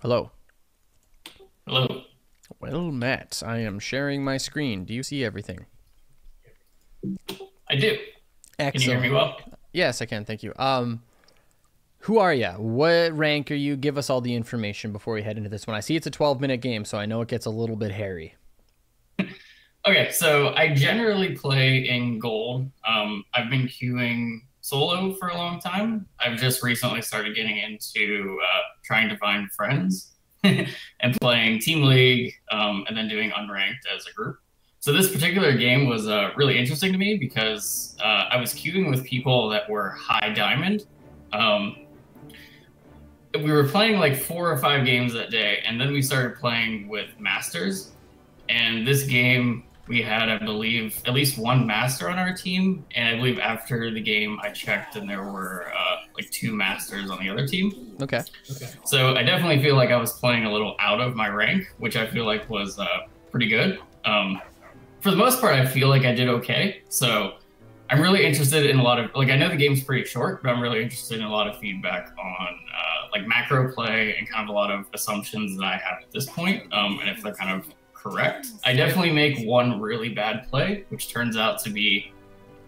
Hello. Hello. Well, Matt, I am sharing my screen. Do you see everything? I do. Can you hear me Excellent. well? Yes, I can. Thank you. Who are you? What rank are you? Give us all the information before we head into this one. I see it's a 12-minute game, so I know it gets a little bit hairy. Okay, so I generally play in gold. I've been queuing solo for a long time. I've just recently started getting into trying to find friends and playing Team League, and then doing unranked as a group. So this particular game was really interesting to me because I was queuing with people that were high diamond. Um, we were playing like 4 or 5 games that day, and then we started playing with masters. And this game, we had, I believe, at least one master on our team. And I believe after the game, I checked and there were like 2 masters on the other team. Okay. So I definitely feel like I was playing a little out of my rank, which I feel like was pretty good. For the most part, I feel like I did okay. So I'm really interested in a lot of, like, I know the game's pretty short, but I'm really interested in a lot of feedback on like macro play and kind of a lot of assumptions that I have at this point, and if they're kind of correct. I definitely make one really bad play, which turns out to be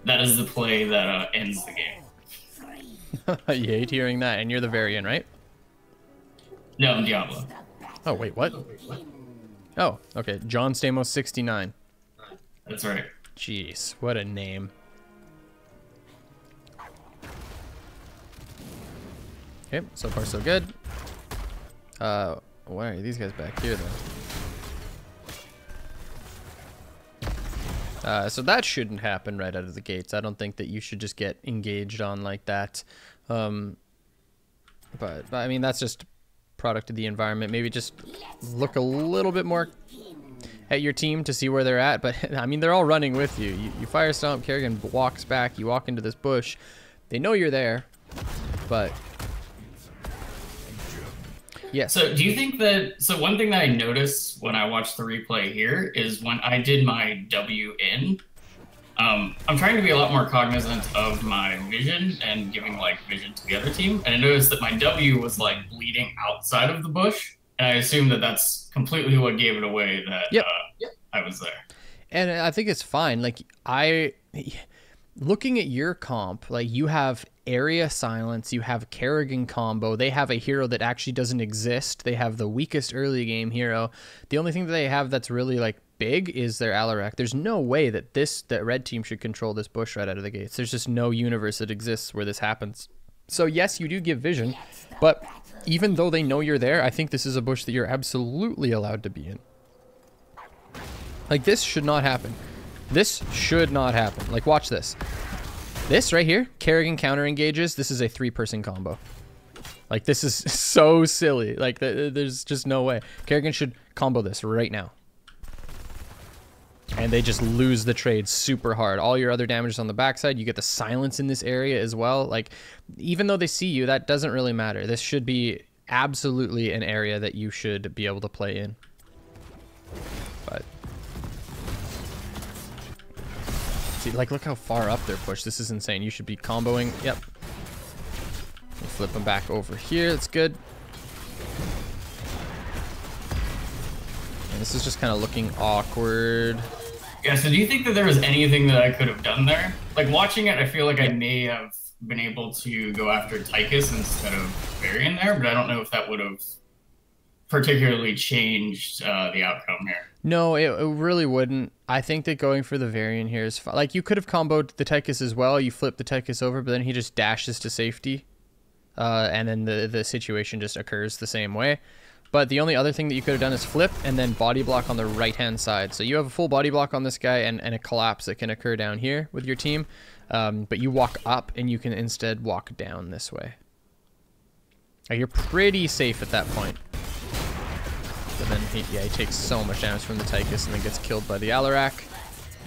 that is the play that ends the game. You hate hearing that, and you're the variant, right? No, I'm Diablo. Oh, wait, what? Oh, okay. JohnStamos69. That's right. Jeez, what a name. Okay, so far so good. Why are these guys back here, though? So that shouldn't happen right out of the gates. I don't think that you should just get engaged on like that. But I mean, that's just product of the environment. Maybe just look a little bit more at your team to see where they're at. But I mean, they're all running with you. You fire stomp, Kerrigan walks back, you walk into this bush. They know you're there, but... Yes. So do you think that, so one thing that I noticed when I watched the replay here is when I did my W in, I'm trying to be a lot more cognizant of my vision and giving like vision to the other team. And I noticed that my W was like bleeding outside of the bush. And I assume that that's completely what gave it away that Yep. I was there. And I think it's fine. Like, looking at your comp, like, you have area silence, you have Kerrigan combo, they have a hero that actually doesn't exist, they have the weakest early game hero. The only thing that they have that's really like big is their Alarak. There's no way that that red team should control this bush right out of the gates. There's just no universe that exists where this happens. So yes, you do give vision, but even though they know you're there, I think this is a bush that you're absolutely allowed to be in. Like, this should not happen. This should not happen. Like, watch this. This right here, Kerrigan counter engages. This is a 3-person combo. Like, this is so silly. Like, there's just no way. Kerrigan should combo this right now. And they just lose the trade super hard. All your other damage is on the backside. You get the silence in this area as well. Like, even though they see you, that doesn't really matter. This should be absolutely an area that you should be able to play in. But... see, like, look how far up they're pushed. This is insane. You should be comboing. Yep. We'll flip them back over here. That's good. And this is just kind of looking awkward. Yeah, so do you think that there was anything that I could have done there? Like, watching it, I feel like I may have been able to go after Tychus instead of Varian there, but I don't know if that would have particularly changed the outcome here. No, it really wouldn't. I think that going for the Varian here is fine. Like, you could have comboed the Tychus as well. You flip the Tychus over, but then he just dashes to safety. And then the situation just occurs the same way. But the only other thing that you could have done is flip and then body block on the right-hand side. So you have a full body block on this guy and a collapse that can occur down here with your team. But you walk up and you can instead walk down this way. You're pretty safe at that point. But then he takes so much damage from the Tychus and then gets killed by the Alarak.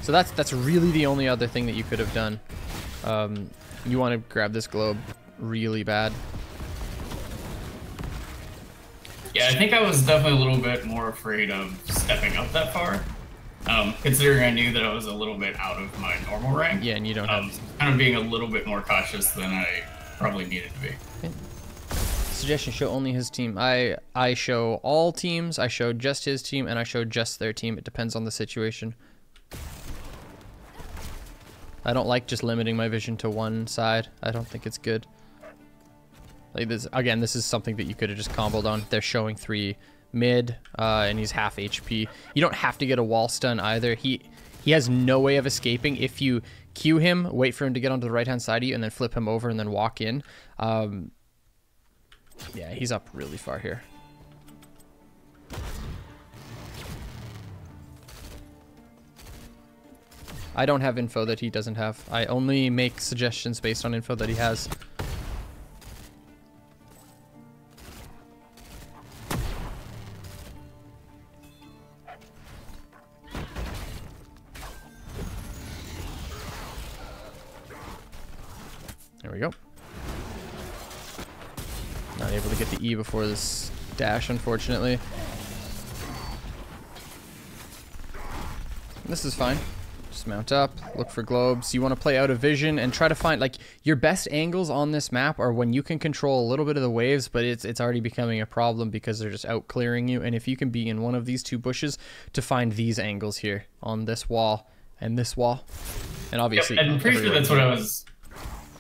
So that's really the only other thing that you could have done. You want to grab this globe really bad. Yeah, I think I was definitely a little bit more afraid of stepping up that far, considering I knew that I was a little bit out of my normal rank. Yeah, and you don't have... kind of being a little bit more cautious than I probably needed to be. Okay. suggestion, show only his team. I show all teams, I show just his team, and I show just their team. It depends on the situation. I don't like just limiting my vision to one side. I don't think it's good. Like this, again, this is something that you could have just comboed on. They're showing 3 mid, and he's half HP. You don't have to get a wall stun either. He has no way of escaping. If you Q him, wait for him to get onto the right-hand side of you, and then flip him over and then walk in. Yeah, he's up really far here. I don't have info that he doesn't have. I only make suggestions based on info that he has. There we go. Not able to get the E before this dash, unfortunately. This is fine. Just mount up, look for globes. You want to play out of vision and try to find, like, your best angles on this map are when you can control a little bit of the waves, but it's already becoming a problem because they're just out clearing you. And if you can be in one of these 2 bushes to find these angles here on this wall and this wall, and obviously, yep, I'm pretty sure that's what I was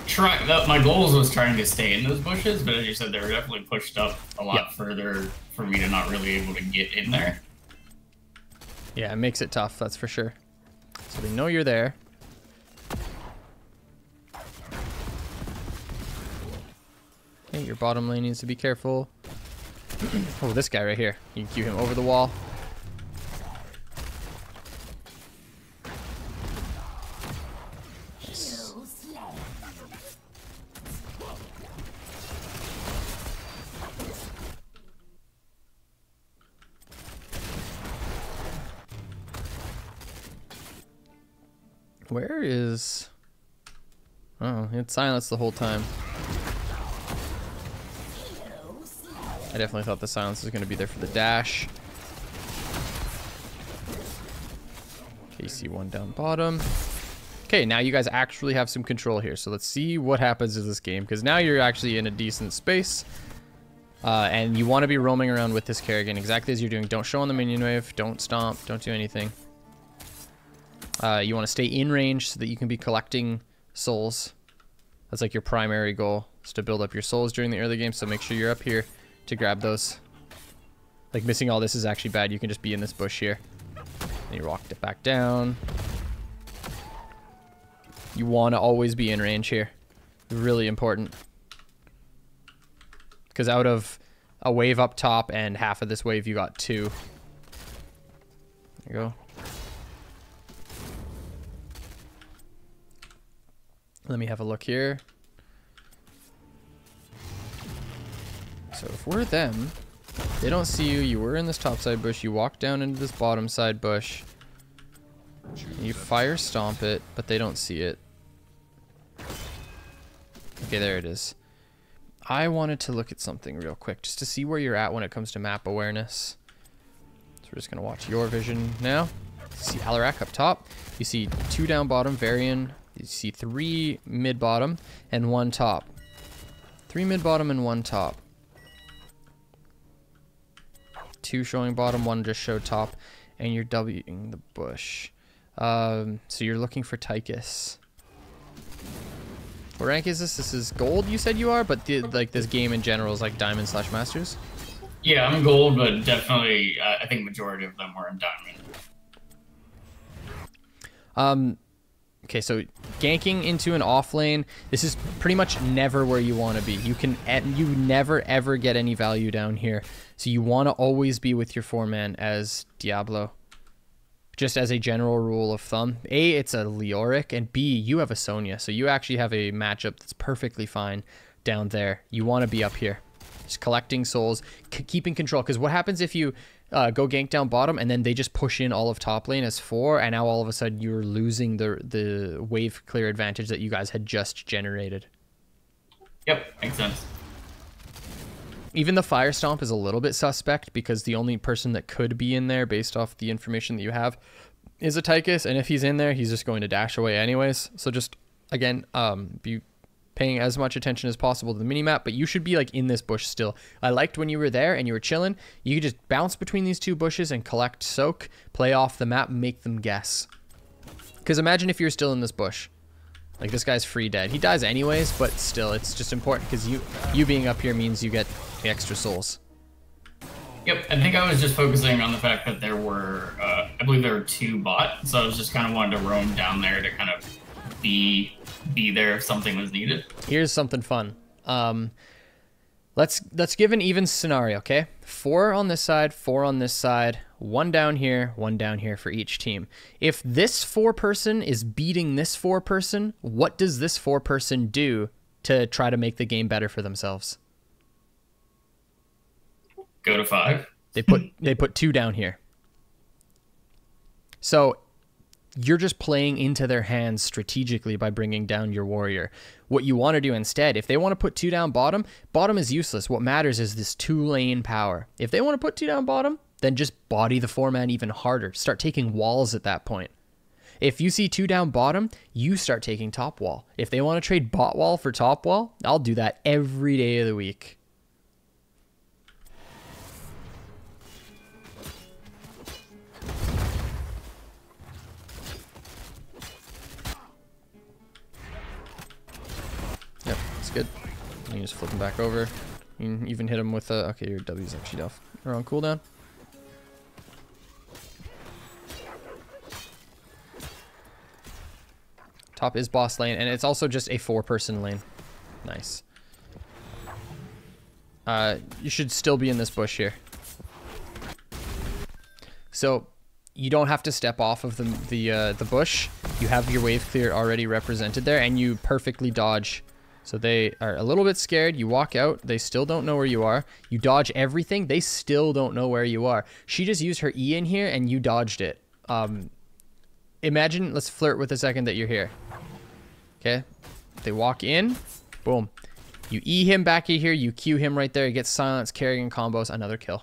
trying. My goals was trying to stay in those bushes, but as you said, they were definitely pushed up a lot further for me to not really able to get in there. Yeah, it makes it tough, that's for sure. So they know you're there. Okay, your bottom lane needs to be careful. Oh, this guy right here. You can cue him over the wall. Nice. Where is... Oh, it's silence the whole time. I definitely thought the silence was going to be there for the dash. KC1 down bottom. Okay, now you guys actually have some control here. So let's see what happens in this game, because now you're actually in a decent space. And you want to be roaming around with this Kerrigan exactly as you're doing. Don't show on the minion wave. Don't stomp. Don't do anything. You want to stay in range so that you can be collecting souls. That's like your primary goal, is to build up your souls during the early game. So make sure you're up here to grab those. Like, missing all this is actually bad. You can just be in this bush here. And you walk it back down. You want to always be in range here. Really important. Because out of a wave up top and half of this wave, you got 2. There you go. Let me have a look here. So if we're them, they don't see you. You were in this top side bush. You walk down into this bottom side bush. You fire stomp it, but they don't see it. Okay, there it is. I wanted to look at something real quick just to see where you're at when it comes to map awareness. So we're just going to watch your vision now. You see Alarak up top. You see 2 down bottom, Varian. You see 3 mid bottom and 1 top. 3 mid bottom and 1 top. 2 showing bottom, 1 just showed top, and you're Wing the bush. So you're looking for Tychus. What rank is this? This is gold, you said you are, but like this game in general is like diamond/masters. Yeah, I'm gold, but definitely I think majority of them were in diamond. Okay, so ganking into an off lane, this is pretty much never where you want to be. You never ever get any value down here. So you want to always be with your 4-man as Diablo. Just as a general rule of thumb. A, it's a Leoric, and B, you have a Sonya. So you actually have a matchup that's perfectly fine down there. You want to be up here. Just collecting souls, keeping control. Because what happens if you go gank down bottom and then they just push in all of top lane as 4, and now all of a sudden you're losing the wave clear advantage that you guys had just generated. Yep, makes sense. Even the fire stomp is a little bit suspect because the only person that could be in there based off the information that you have is a Tychus, and if he's in there, he's just going to dash away anyways. So just, again, be paying as much attention as possible to the minimap, but you should be like in this bush still. I liked when you were there and you were chilling. You could just bounce between these two bushes and collect soak, play off the map, make them guess. Because imagine if you're still in this bush. Like, this guy's free dead. He dies anyways, but still, it's just important because you being up here means you get the extra souls. Yep, I think I was just focusing on the fact that there were, I believe there were 2 bots, so I was just kind of wanting to roam down there to kind of be there if something was needed. Here's something fun. Let's give an even scenario, okay? 4 on this side, 4 on this side, 1 down here, 1 down here for each team. If this 4-person is beating this 4-person, what does this 4-person do to try to make the game better for themselves? Go to 5. They put 2 down here. So you're just playing into their hands strategically by bringing down your warrior. What you want to do instead, if they want to put 2 down bottom, bottom is useless. What matters is this 2-lane power. If they want to put 2 down bottom, then just body the 4-man even harder. Start taking walls at that point. If you see 2 down bottom, you start taking top wall. If they want to trade bot wall for top wall, I'll do that every day of the week. Yep, that's good. You just flip him back over. You can even hit him with a... Okay, your W's actually off. Or on cooldown. Top is boss lane, and it's also just a 4-person lane. Nice. You should still be in this bush here. So you don't have to step off of the bush. You have your wave clear already represented there, and you perfectly dodge. So they are a little bit scared. You walk out. They still don't know where you are. You dodge everything. They still don't know where you are. She just used her E in here, and you dodged it. Imagine, let's flirt with a second that you're here. Okay. They walk in. Boom. You E him back in here. You Q him right there. He gets silence, carrying combos. Another kill.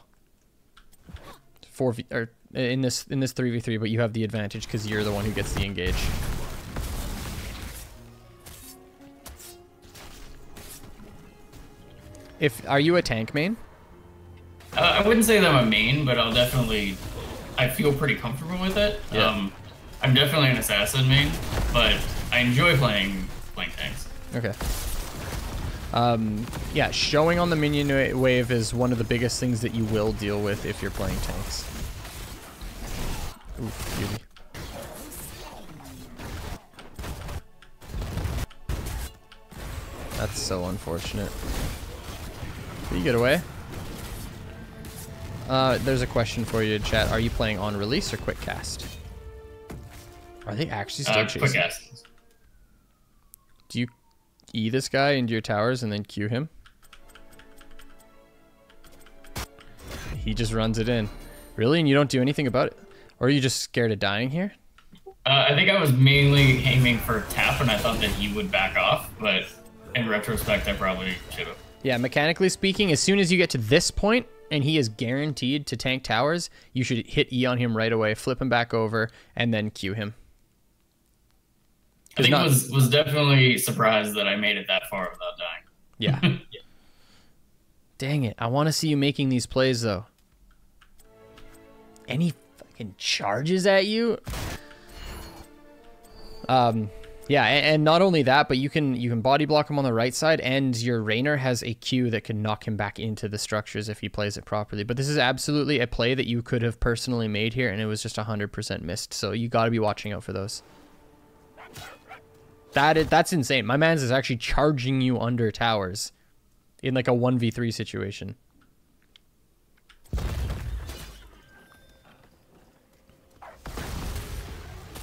4v, or in this 3v3, but you have the advantage because you're the one who gets the engage. Are you a tank main? I wouldn't say that I'm a main, but I feel pretty comfortable with it. Yeah. I'm definitely an assassin main, but I enjoy playing tanks. Okay. Yeah, showing on the minion wave is one of the biggest things that you will deal with if you're playing tanks. Oof, beauty. That's so unfortunate. But you get away. There's a question for you in chat. Are you playing on release or quick cast? Are they actually still chasing? Quick cast. Do you E this guy into your towers and then Q him? He just runs it in. Really? And you don't do anything about it? Or are you just scared of dying here? I think I was mainly aiming for tap, and I thought that he would back off, but in retrospect, I probably should have. Yeah, mechanically speaking, as soon as you get to this point, and he is guaranteed to tank towers, you should hit E on him right away, flip him back over, and then Q him. I think I was definitely surprised that I made it that far without dying. Yeah. Yeah. Dang it. I want to see you making these plays, though. Any fucking charges at you? Yeah, and not only that, but you can body block him on the right side, and your Reynad has a Q that can knock him back into the structures if he plays it properly. But this is absolutely a play that you could have personally made here, and it was just 100% missed. So you got to be watching out for those. That's insane. My man's is actually charging you under towers in like a 1v3 situation.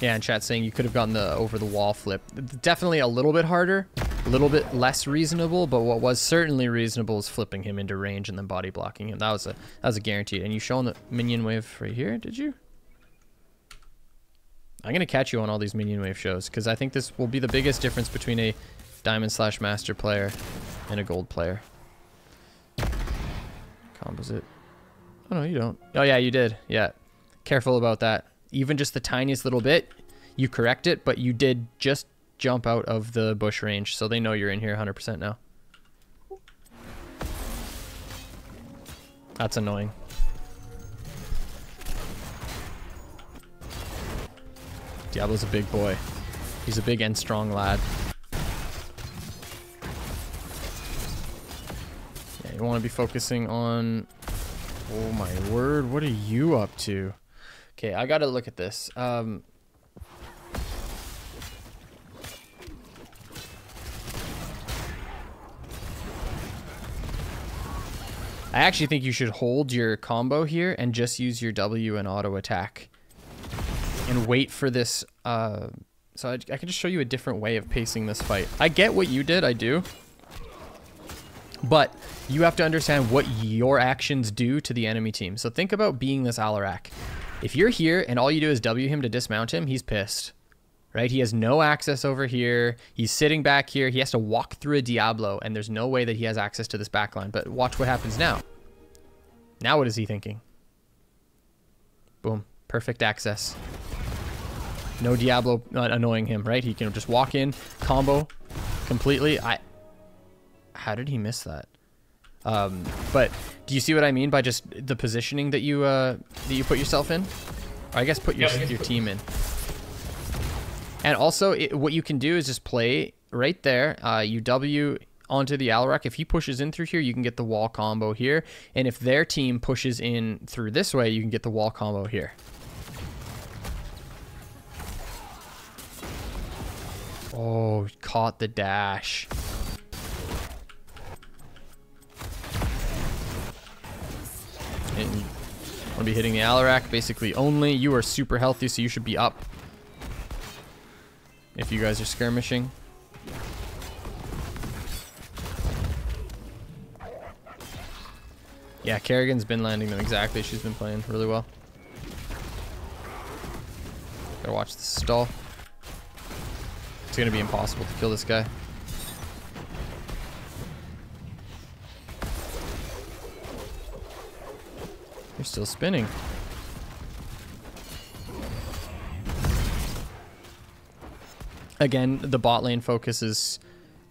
Yeah, and chat saying you could have gotten the over the wall flip. Definitely a little bit harder, a little bit less reasonable, but what was certainly reasonable is flipping him into range and then body blocking him. That was a guarantee. And you showing the minion wave right here, did you? I'm gonna catch you on all these minion wave shows because I think this will be the biggest difference between a Diamond/Master player and a Gold player. Composite. Oh no, you don't. Oh yeah, you did. Yeah, careful about that. Even just the tiniest little bit, you correct it, but you did just jump out of the bush range, so they know you're in here 100% now. That's annoying. Diablo's a big boy. He's a big and strong lad. Yeah, you want to be focusing on... Oh my word, what are you up to? Okay, I gotta look at this. I actually think you should hold your combo here and just use your W and auto attack. And wait for this. So I can just show you a different way of pacing this fight. I get what you did, I do. But you have to understand what your actions do to the enemy team. So think about being this Alarak. If you're here and all you do is W him to dismount him, he's pissed. Right? He has no access over here. He's sitting back here. He has to walk through a Diablo, and there's no way that he has access to this backline. But watch what happens now. Now what is he thinking? Boom. Perfect access. No Diablo annoying him, right? He can just walk in, combo completely. How did he miss that? But do you see what I mean by just the positioning that you put yourself in? Or I guess put your team in. And also, what you can do is just play right there. You W onto the Alarak. If he pushes in through here, you can get the wall combo here. And if their team pushes in through this way, you can get the wall combo here. Oh, caught the dash. And you want to be hitting the Alarak basically only. You are super healthy, so you should be up if you guys are skirmishing. Yeah, Kerrigan's been landing them exactly. She's been playing really well. Gotta watch the stall. It's gonna be impossible to kill this guy. You're still spinning. Again, the bot lane focus is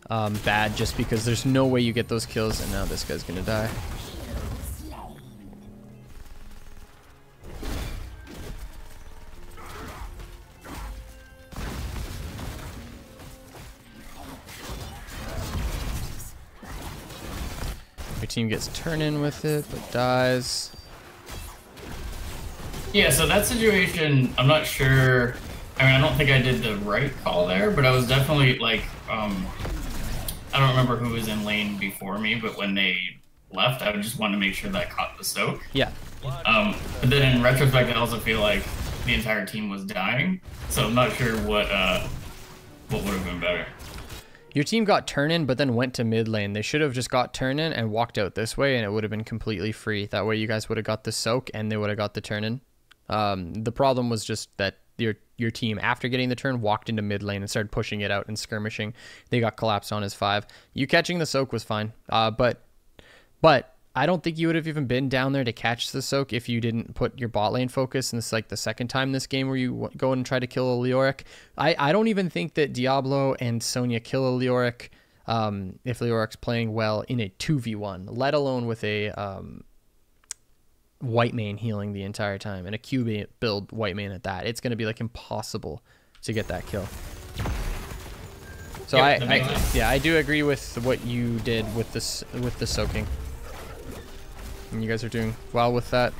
bad just because there's no way you get those kills, and now this guy's gonna die. Your team gets turn in with it, but dies. Yeah, so that situation, I'm not sure. I mean, I don't think I did the right call there, but I was definitely like, I don't remember who was in lane before me, but when they left, I just wanted to make sure that I caught the soak. Yeah. But then in retrospect, I also feel like the entire team was dying, so I'm not sure what would have been better. Your team got turn in, but then went to mid lane. They should have just got turn in and walked out this way, and it would have been completely free. That way, you guys would have got the soak, and they would have got the turn in. The problem was just that your team, after getting the turn, walked into mid lane and started pushing it out and skirmishing. They got collapsed on his 5. You catching the soak was fine, but I don't think you would have even been down there to catch the soak if you didn't put your bot lane focus. And it's like the second time this game where you go and try to kill a Leoric. I don't even think that Diablo and Sonya kill a Leoric if Leoric's playing well in a 2v1, let alone with a white main healing the entire time and a Q build white main at that. It's going to be like impossible to get that kill. So I do agree with what you did with this, with the soaking. And you guys are doing well with that.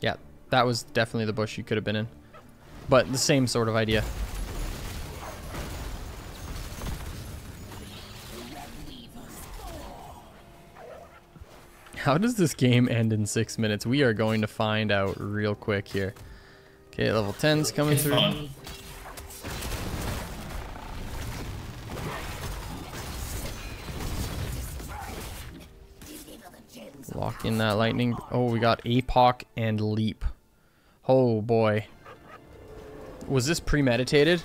Yeah, that was definitely the bush you could have been in. But the same sort of idea. How does this game end in 6 minutes? We are going to find out real quick here. Okay, level 10's coming through. Fun. Lock in that lightning. Oh, we got APOC and Leap. Oh boy. Was this premeditated?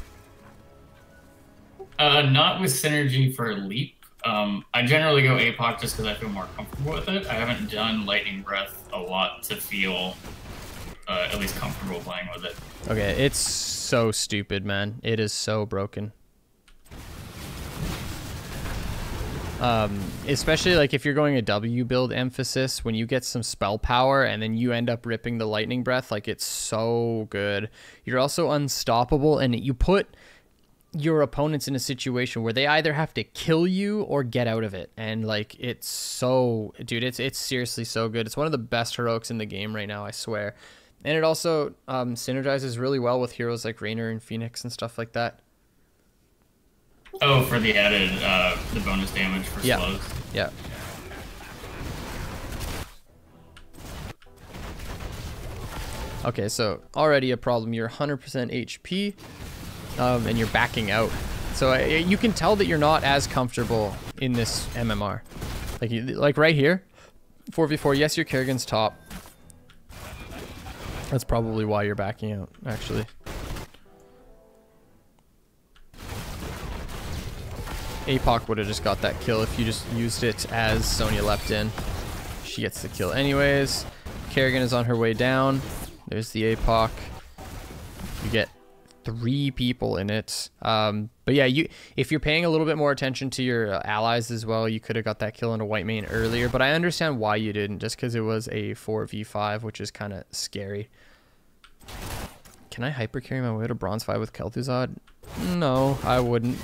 Not with synergy for leap. I generally go APOC just because I feel more comfortable with it. I haven't done Lightning Breath a lot to feel at least comfortable playing with it. Okay, it's so stupid, man. It is so broken. Especially like if you're going a W build emphasis, when you get some spell power and then you end up ripping the Lightning Breath, like it's so good. You're also unstoppable, and you put your opponents in a situation where they either have to kill you or get out of it. And like it's so, dude, it's seriously so good. It's one of the best heroics in the game right now, I swear. And it also synergizes really well with heroes like Reynad and Phoenix and stuff like that. Oh, for the added, the bonus damage for slows. Yeah. Okay, so already a problem. You're 100% HP, and you're backing out. So you can tell that you're not as comfortable in this MMR. Like right here, 4v4, yes, your Kerrigan's top. That's probably why you're backing out, actually. APOC would have just got that kill if you just used it as Sonya leapt in. She gets the kill anyways. Kerrigan is on her way down. There's the APOC. You get 3 people in it. But yeah, if you're paying a little bit more attention to your allies as well, you could have got that kill into white main earlier. But I understand why you didn't, just because it was a 4v5, which is kind of scary. Can I hyper carry my way to bronze 5 with Kel'Thuzad? No, I wouldn't.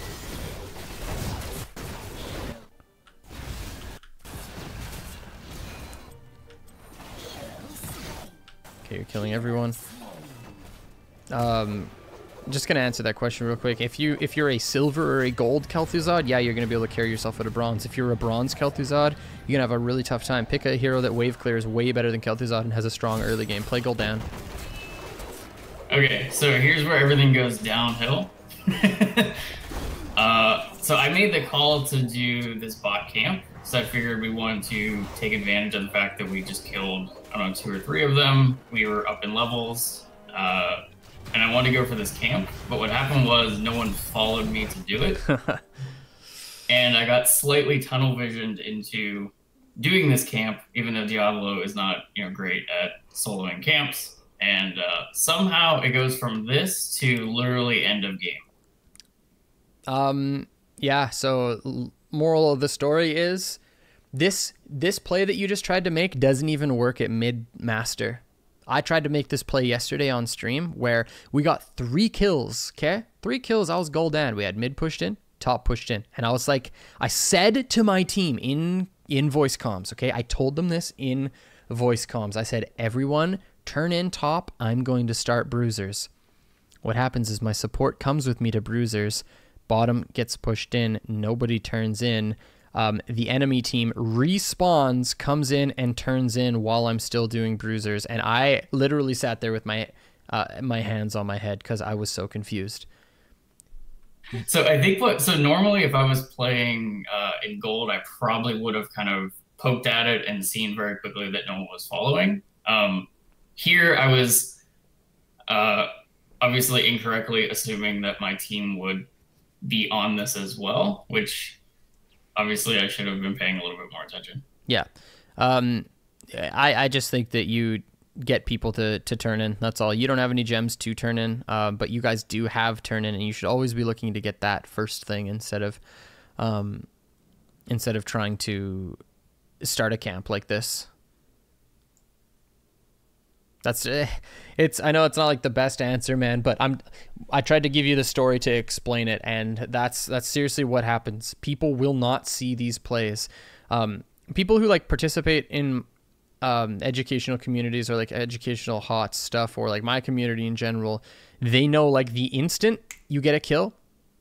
Okay, you're killing everyone. Just gonna answer that question real quick. If you're a silver or a gold Kel'Thuzad, yeah, you're gonna be able to carry yourself at a bronze. If you're a bronze Kel'Thuzad, you're gonna have a really tough time. Pick a hero that wave clears way better than Kel'Thuzad and has a strong early game. Play Gul'dan. Okay, so here's where everything goes downhill. So I made the call to do this bot camp. So I figured we wanted to take advantage of the fact that we just killed, I don't know, 2 or 3 of them. We were up in levels. And I wanted to go for this camp, but what happened was no one followed me to do it. And I got slightly tunnel visioned into doing this camp, even though Diablo is not, great at soloing camps. And somehow it goes from this to literally end of game. Yeah, so moral of the story is this play that you just tried to make doesn't even work at mid-master. I tried to make this play yesterday on stream where we got 3 kills, okay? 3 kills, I was Gul'dan. We had mid pushed in, top pushed in. And I was like, I said to my team in voice comms, okay? I told them this in voice comms. I said, everyone turn in top, I'm going to start bruisers. What happens is my support comes with me to bruisers, bottom gets pushed in, nobody turns in. The enemy team respawns, comes in, and turns in while I'm still doing bruisers. And I literally sat there with my hands on my head because I was so confused. So I think so normally if I was playing in gold, I probably would have kind of poked at it and seen very quickly that no one was following. Here I was obviously incorrectly assuming that my team would be on this as well, which obviously I should have been paying a little bit more attention. Yeah. I just think that you get people to turn in. That's all. You don't have any gems to turn in, but you guys do have turn in, and you should always be looking to get that first thing instead of trying to start a camp like this. That's I know it's not like the best answer, man, but I tried to give you the story to explain it, and that's seriously what happens. People will not see these plays. People who like participate in educational communities or like educational hot stuff, or like my community in general, they know like the instant you get a kill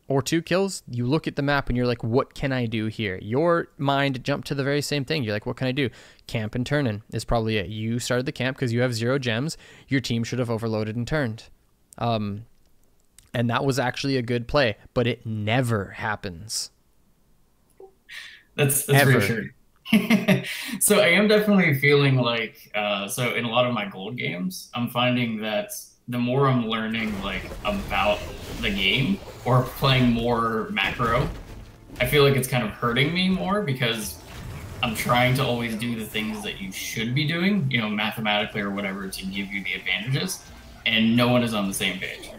or 2 kills, you look at the map and you're like, what can I do here? Your mind jumped to the very same thing. You're like, what can I do? Camp and turn in is probably it. You started the camp because you have 0 gems. Your team should have overloaded and turned. And that was actually a good play, but it never happens. That's reassuring. So I am definitely feeling like, so in a lot of my gold games, I'm finding that the more I'm learning like about the game or playing more macro, I feel like it's kind of hurting me more because I'm trying to always do the things that you should be doing, you know, mathematically or whatever, to give you the advantages, and no one is on the same page.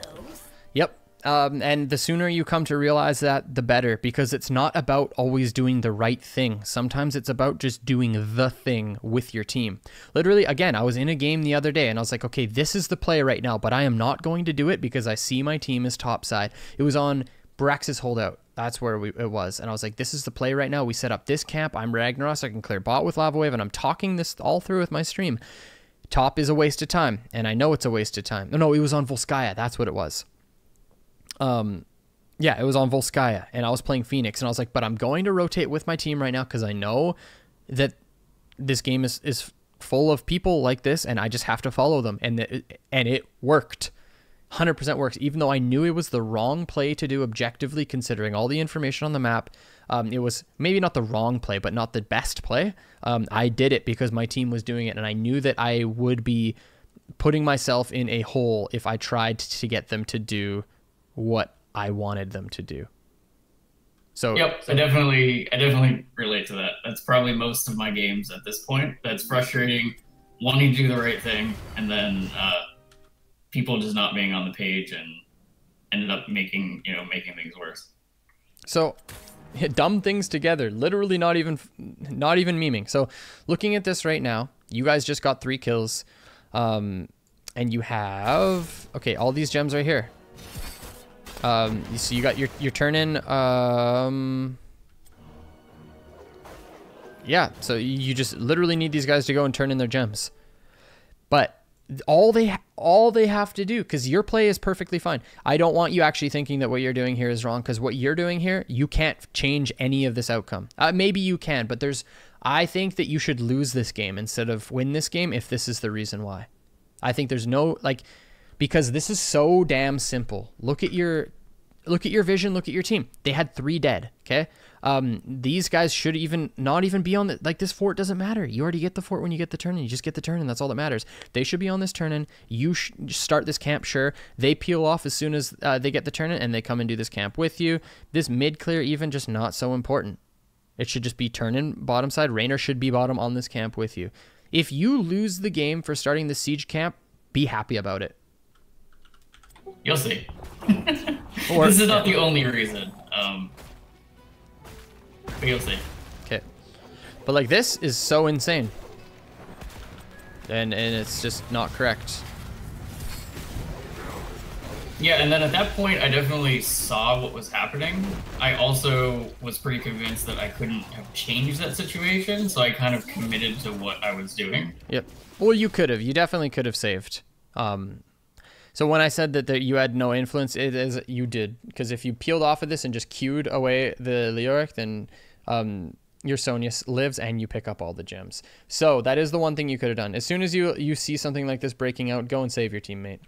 Yep. And the sooner you come to realize that, the better, because it's not about always doing the right thing. Sometimes it's about just doing the thing with your team. Literally, again, I was in a game the other day and I was like, okay, this is the play right now, but I am not going to do it because I see my team is topside. It was on Brax's holdout. That's where it was. And I was like, this is the play right now. We set up this camp. I'm Ragnaros. I can clear bot with Lava Wave, and I'm talking this all through with my stream. Top is a waste of time, and I know it's a waste of time. No, it was on Volskaya. That's what it was. Yeah, it was on Volskaya, and I was playing Phoenix, and I was like, but I'm going to rotate with my team right now because I know that this game is full of people like this, and I just have to follow them. And it worked. 100% works, even though I knew it was the wrong play to do objectively, considering all the information on the map. It was maybe not the wrong play, but not the best play. I did it because my team was doing it, and I knew that I would be putting myself in a hole if I tried to get them to do what I wanted them to do. So yep, I definitely relate to that. That's probably most of my games at this point. That's frustrating, wanting to do the right thing, and then people just not being on the page, and ended up making things worse. So dumb things together, literally not even memeing. So looking at this right now, you guys just got 3 kills, and you have, okay, all these gems right here. So you got your turn in, yeah, so you just literally need these guys to go and turn in their gems. But all they have to do, because your play is perfectly fine. I don't want you actually thinking that what you're doing here is wrong, because what you're doing here, you can't change any of this outcome. Maybe you can, but I think that you should lose this game instead of win this game if this is the reason why. I think there's no, like, because this is so damn simple. Look at your vision, look at your team. They had 3 dead, okay? These guys should not even be on the, like, this fort doesn't matter. You already get the fort when you get the turn, and you just get the turn, and that's all that matters. They should be on this turn, and you start this camp, sure. They peel off as soon as they get the turn, and they come and do this camp with you. This mid clear even just not so important. It should just be turn in bottom side. Reynad should be bottom on this camp with you. If you lose the game for starting the siege camp, be happy about it. You'll see. This is not the only reason. But you'll see. Okay. But like, this is so insane. And it's just not correct. Yeah, and then at that point, I definitely saw what was happening. I also was pretty convinced that I couldn't have changed that situation, so I kind of committed to what I was doing. Yep. Well, you could have. You definitely could have saved. So when I said that you had no influence, it is you did. Because if you peeled off of this and just queued away the Leoric, then your Sonya lives and you pick up all the gems. So that is the one thing you could have done. As soon as you see something like this breaking out, go and save your teammate.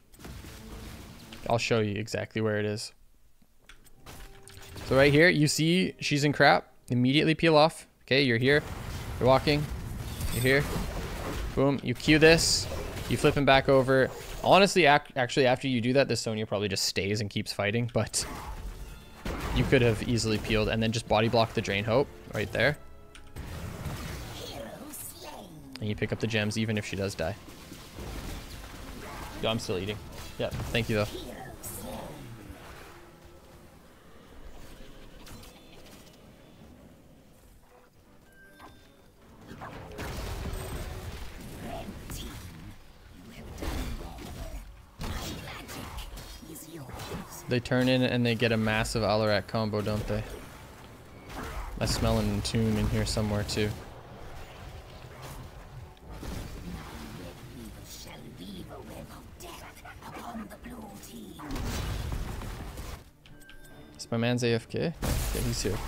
I'll show you exactly where it is. So right here, you see she's in crap. Immediately peel off. Okay, you're here. You're walking. You're here. Boom. You queue this. You flip him back over. Honestly, actually, after you do that, this Sonya probably just stays and keeps fighting, but you could have easily peeled and then just body block the Drain Hope right there. And you pick up the gems even if she does die. Yo, I'm still eating. Yeah, thank you though. They turn in and they get a massive Alarak combo, don't they? I smell an Entomb in here somewhere too. Is my man's AFK? Okay, he's here.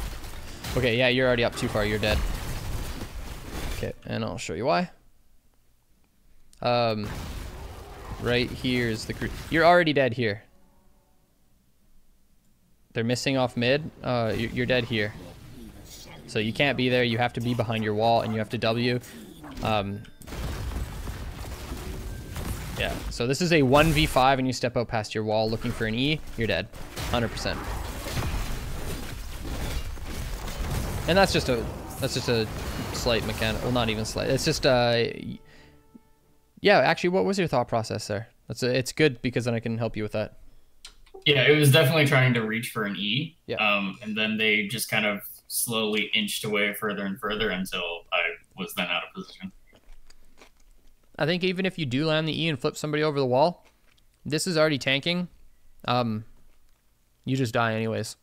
Okay, yeah, you're already up too far. You're dead. Okay, and I'll show you why. Right here is the crew. You're already dead here. They're missing off mid. You're dead here. So you can't be there. You have to be behind your wall and you have to W. Yeah, so this is a 1v5 and you step out past your wall looking for an E, you're dead. 100%. And that's just a slight mechanic. Well, not even slight. It's just yeah, actually, what was your thought process there? It's good because then I can help you with that. Yeah, it was definitely trying to reach for an E. Yeah. And then they just kind of slowly inched away further and further until I was then out of position. I think even if you do land the E and flip somebody over the wall, this is already tanking. You just die anyways.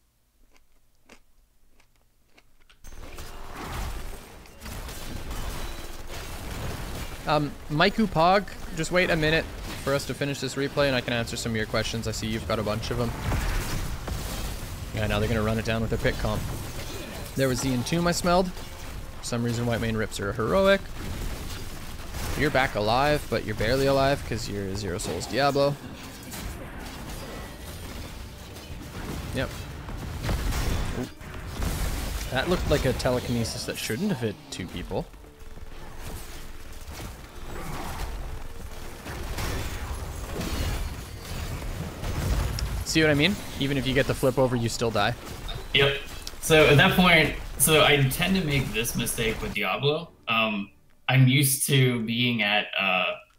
Maiku Pog, just wait a minute for us to finish this replay and I can answer some of your questions. I see you've got a bunch of them. Yeah, now they're going to run it down with their pick comp. There was the Entomb I smelled. For some reason, White Mane Rips are heroic. You're back alive, but you're barely alive because you're 0 souls Diablo. Yep. Ooh. That looked like a telekinesis that shouldn't have hit 2 people. See what I mean? Even if you get the flip over, you still die. Yep. So at that point, so I tend to make this mistake with Diablo. I'm used to being at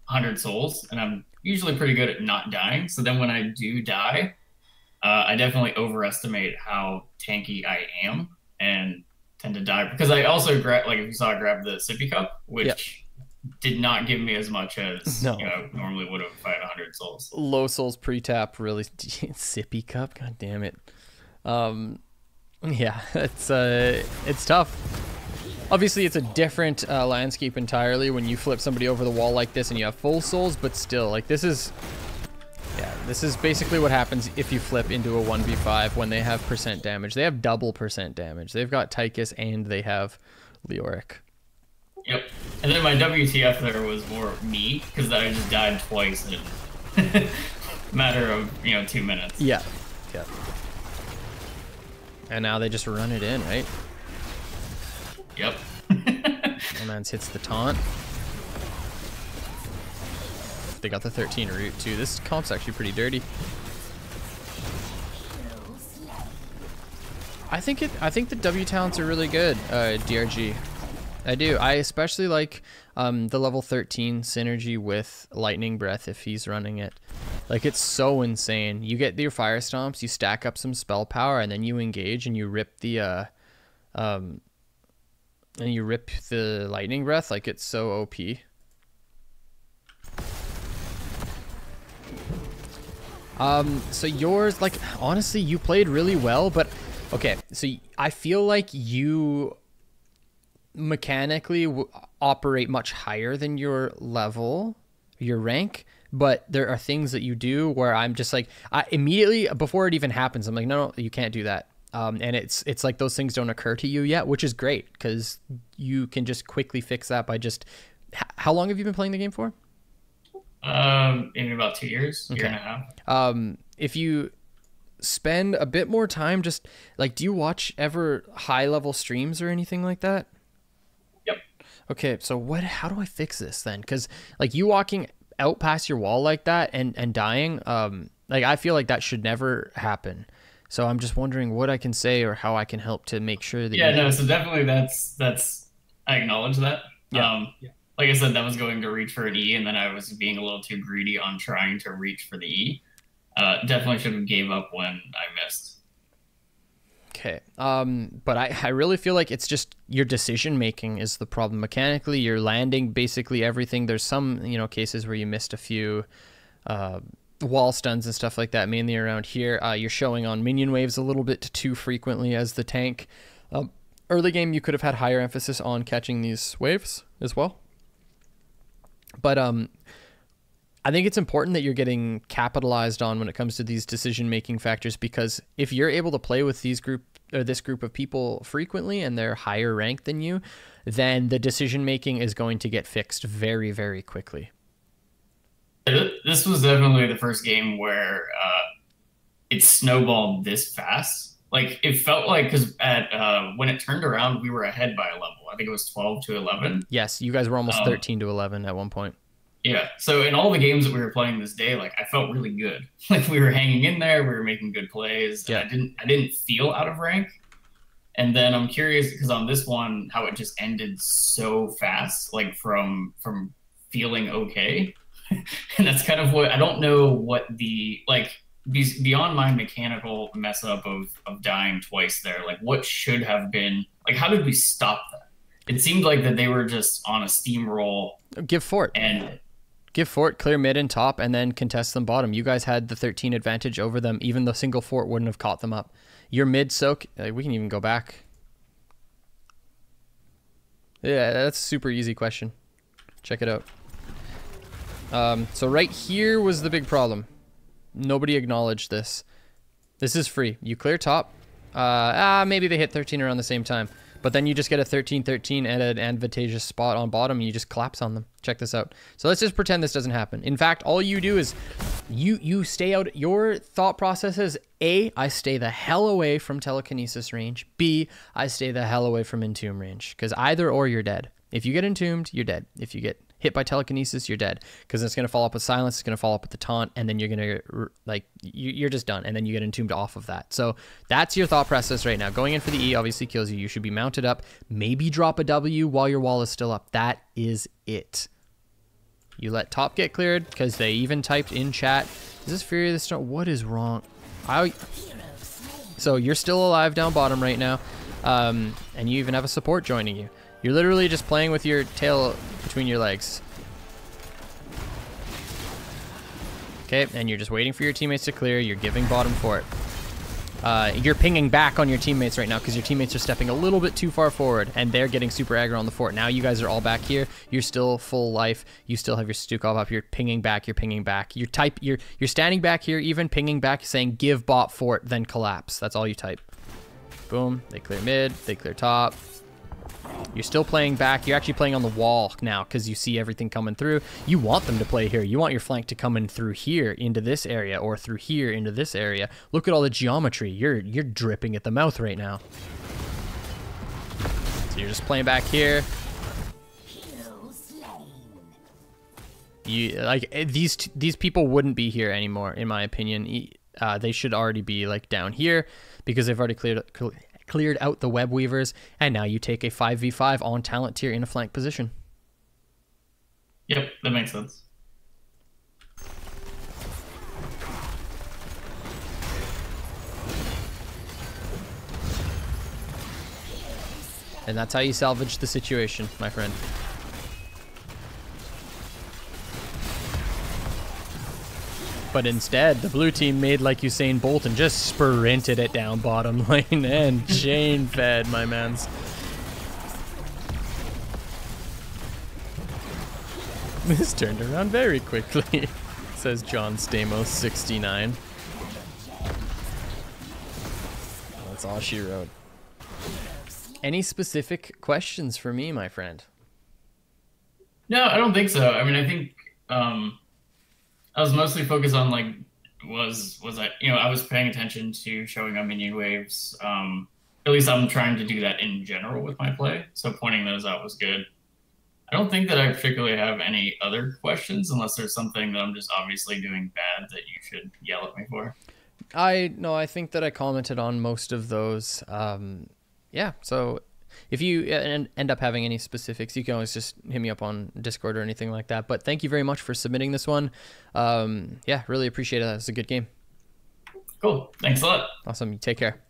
100 souls, and I'm usually pretty good at not dying. So then when I do die, I definitely overestimate how tanky I am and tend to die. Because I also, like if you saw, I grabbed the sippy cup, which did not give me as much as you know, normally would have if I had 100 souls. Low souls pre-tap, really. Sippy cup? God damn it. Yeah, it's tough. Obviously, it's a different landscape entirely when you flip somebody over the wall like this and you have full souls, but still, like, this is basically what happens if you flip into a 1v5 when they have % damage. They have double % damage. They've got Tychus and they have Leoric. Yep. And then my WTF there was more me, because I just died twice in a matter of, 2 minutes. Yeah. Yeah. And now they just run it in, right? Yep. Romance hits the taunt. They got the 13 root too. This comp's actually pretty dirty. I think the W talents are really good, DRG. I do. I especially like the level 13 synergy with Lightning Breath if he's running it. Like, it's so insane. You get your Fire Stomps, you stack up some spell power, and then you engage and you rip the Lightning Breath. Like, it's so OP. So yours, like, honestly, you played really well, but okay, so I feel like you mechanically operate much higher than your level, your rank, but there are things that you do where I'm just like, I immediately before it even happens, I'm like, no, you can't do that. And it's like those things don't occur to you yet, which is great because you can just quickly fix that by just. How long have you been playing the game for? In about 2 years, okay. Year and a half. If you spend a bit more time, just like, do you watch ever high level streams or anything like that? Yep. Okay, so how do I fix this then? Because like you walking out past your wall like that and dying, like I feel like that should never happen. So I'm just wondering what I can say or how I can help to make sure that. Yeah, no. So definitely, that's I acknowledge that. Yeah. Like I said, that was going to reach for an E, and then I was being a little too greedy on trying to reach for the E. Definitely should have gave up when I missed. Okay. But I really feel like it's just your decision making is the problem. Mechanically, you're landing basically everything. There's some, cases where you missed a few wall stuns and stuff like that, mainly around here. You're showing on minion waves a little bit too frequently as the tank. Early game, you could have had higher emphasis on catching these waves as well. But I think it's important that you're getting capitalized on when it comes to these decision-making factors, because if you're able to play with this group of people frequently and they're higher ranked than you, then the decision-making is going to get fixed very, very quickly. This was definitely the first game where it snowballed this fast. Like, it felt like, because when it turned around, we were ahead by a level. I think it was 12 to 11. Yes, you guys were almost 13 to 11 at one point. Yeah. So in all the games that we were playing this day, like I felt really good. Like we were hanging in there, we were making good plays, and Yeah. I didn't feel out of rank. And then I'm curious because on this one, how it just ended so fast, like from feeling okay. And that's kind of what I don't know what the like beyond my mechanical mess up of dying twice there, like what should have been like how did we stop that? It seemed like that they were just on a steamroll Give Fort. and Give Fort, clear mid and top, and then contest them bottom. You guys had the 13 advantage over them. Even though single Fort wouldn't have caught them up. Your mid soak, we can even go back. Yeah, that's a super easy question. Check it out. So right here was the big problem. Nobody acknowledged this. This is free. You clear top. Maybe they hit 13 around the same time. But then you just get a 13-13 at an advantageous spot on bottom, and you just collapse on them. Check this out. So let's just pretend this doesn't happen. In fact, all you do is you stay out. Your thought process is A, I stay the hell away from telekinesis range. B, I stay the hell away from entomb range. Because either or, you're dead. If you get entombed, you're dead. If you get hit by telekinesis, you're dead. Because it's going to follow up with silence, it's going to follow up with the taunt, and then you're going to, like, you're just done. And then you get entombed off of that. So that's your thought process right now. Going in for the E obviously kills you. You should be mounted up. Maybe drop a W while your wall is still up. That is it. You let top get cleared, because they even typed in chat, is this Fury of the Storm? What is wrong? So you're still alive down bottom right now. And you even have a support joining you. You're literally just playing with your tail between your legs. Okay, and you're just waiting for your teammates to clear. You're giving bottom for it. You're pinging back on your teammates right now because your teammates are stepping a little bit too far forward and they're getting super aggro on the fort. Now you guys are all back here. You're still full life. You still have your Stukov up. You're pinging back. You're pinging back. You're standing back here, even pinging back, saying give bot fort, then collapse. That's all you type. Boom. They clear mid. They clear top. You're still playing back. You're actually playing on the wall now because you see everything coming through. You want them to play here. You want your flank to come in through here into this area or through here into this area. Look at all the geometry. You're dripping at the mouth right now. So you're just playing back here. You like these people wouldn't be here anymore, in my opinion. They should already be like down here because they've already cleared out the web weavers, and now you take a 5v5 on talent tier in a flank position. Yep, that makes sense. And that's how you salvage the situation, my friend. But instead, the blue team made like Usain Bolt and just sprinted it down bottom lane and chain fed, my mans. This turned around very quickly, says JohnStamos69. That's all she wrote. Any specific questions for me, my friend? No, I don't think so. I mean, I think I was mostly focused on like was I I was paying attention to showing up minion waves. At least I'm trying to do that in general with my play. So pointing those out was good. I don't think that I particularly have any other questions unless there's something that I'm just obviously doing bad that you should yell at me for. I think that I commented on most of those. Yeah, so if you end up having any specifics, you can always just hit me up on Discord or anything like that. But thank you very much for submitting this one. Yeah, really appreciate it. It was a good game. Cool. Thanks a lot. Awesome. You take care.